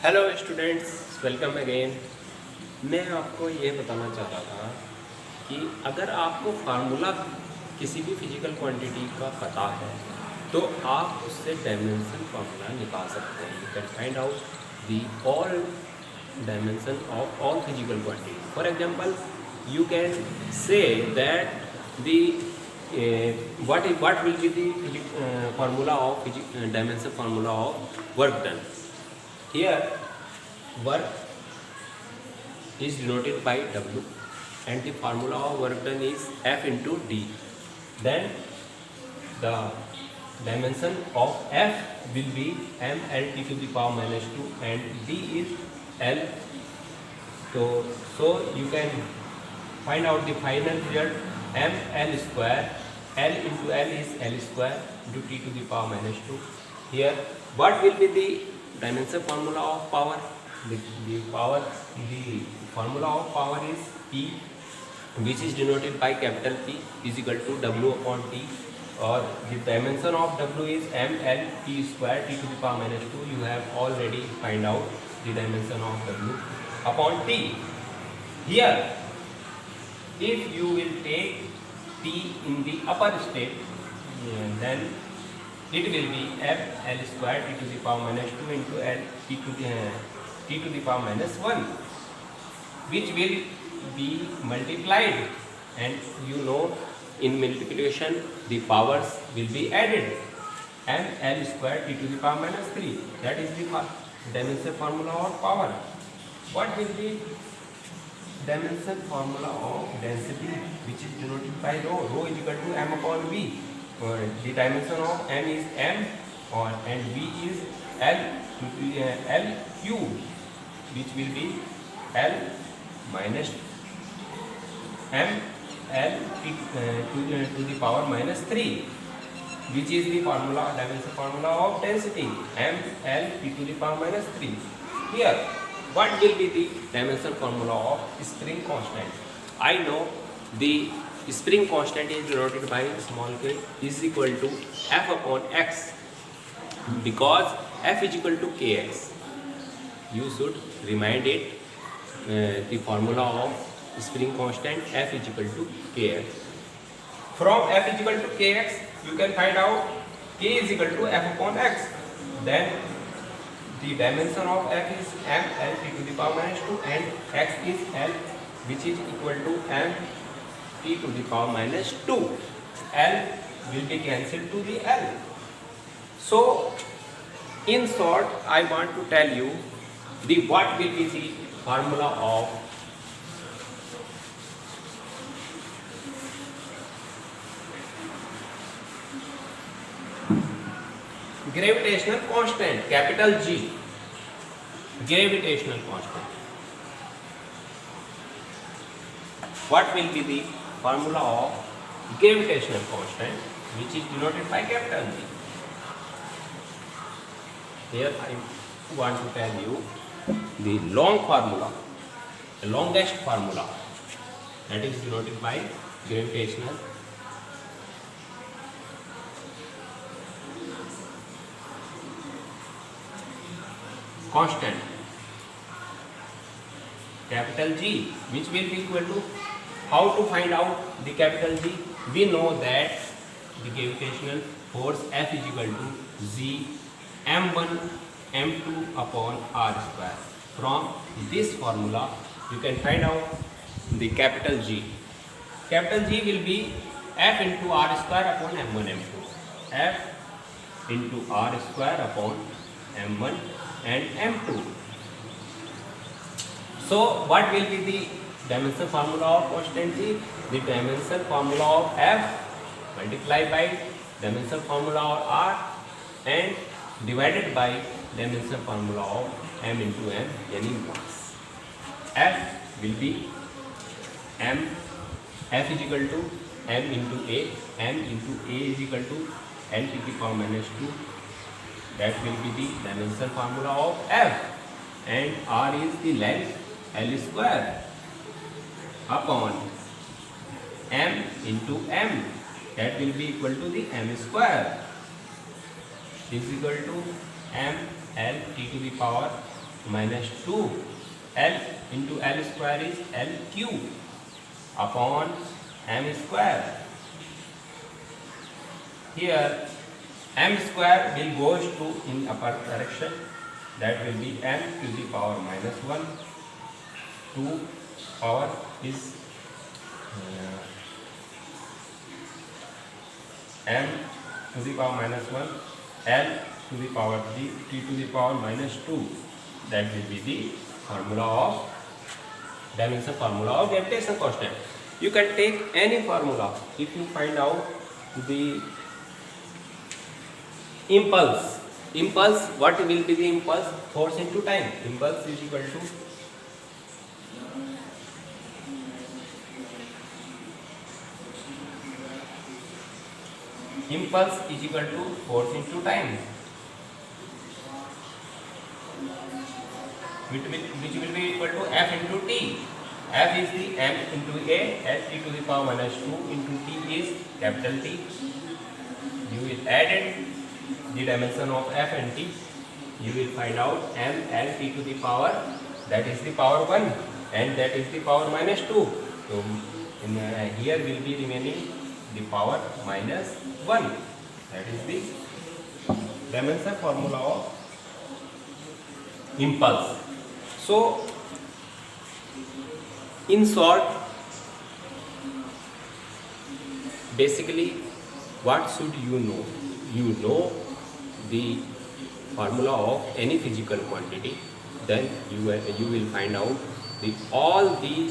Hello students, welcome again. मैं आपको ये बताना चाह रहा था कि अगर आपको फार्मूला किसी भी फिजिकल क्वांटिटी का पता है तो आप उससे डायमेंशन फार्मूला निकाल सकते हैं। You can find out the all dimension of all physical quantity. For example, you can say that the what will be the formula of dimension formula of work done. Here work is denoted by W and the formula of work done is F into D. Then the dimension of F will be m l t to the power minus 2 and D is L. So you can find out the final result m l square. L into L is L square into t to the power minus 2. Here what will be the dimension formula of power? The formula of power is P, which is denoted by capital P is equal to W upon T, or the dimension of W is m l t square t to the power minus 2. You have already find out the dimension of W upon T. Here if you will take T in the upper step, then it will be f l square t to the power minus 2 into l t to the power minus 1, which will be multiplied, and you know in multiplication the powers will be added. M l square t to the power minus 3, that is the dimension formula of power. What will be dimension formula of density, which is denoted by rho? Rho is equal to m upon v. The dimension of m is m, and v is l l cube, which will be l minus m l to the power minus 3, which is the dimension formula of density, m l t to the power minus 3. Here what will be the dimension formula of spring constant? I know the spring constant is denoted by small k is equal to F upon x, because F is equal to kx. You should remind it, the formula of spring constant F is equal to kx. From F is equal to kx you can find out k is equal to F upon x. Then the dimension of F is m l t to the power minus 2 and x is L, which is equal to m t to the power minus 2. L will be cancelled to the L. So in short, I want to tell you the what will be the formula of gravitational constant, capital G, gravitational constant. What will be the formula of gravitational constant, which is denoted by capital G? Here I want to tell you the longest formula, that is denoted by gravitational constant, capital G, which will be equal to, how to find out the capital G? We know that the gravitational force F is equal to G m1 m2 upon r square. From this formula you can find out the capital G. Capital G will be F into r square upon m1 m2, F into r square upon m1 and m2. So what will be the dimension formula of constant G? The dimension formula of F multiplied by dimension formula of R and divided by dimension formula of m into m, yani mass. F will be m, F is equal to m into a, m into a is equal to l to the power minus 2. That will be the dimension formula of F, and R is the length L square upon m into m, that will be equal to the m square is equal to m l t to the power minus 2. L into L square is L cube upon m square. Here m square will goes to in upper direction, that will be m to the power minus 1. 2 power is m to the power minus 1, L to the power t to the power minus 2. That will be the formula of dimension formula of gravitation constant. You can take any formula. If you find out the impulse, what will be the impulse? Force into time. Impulse is equal to force into time, which will be equal to F into T. F is the m into a, L t to the power minus 2 into T is capital T. You will add it, the dimension of F and T. You will find out m L t to the power, that is the power 1, and that is the power minus 2. So here will be remaining the power minus 1. That is the dimension formula of impulse. So in short, basically what should you know? You know the formula of any physical quantity, then you will find out all the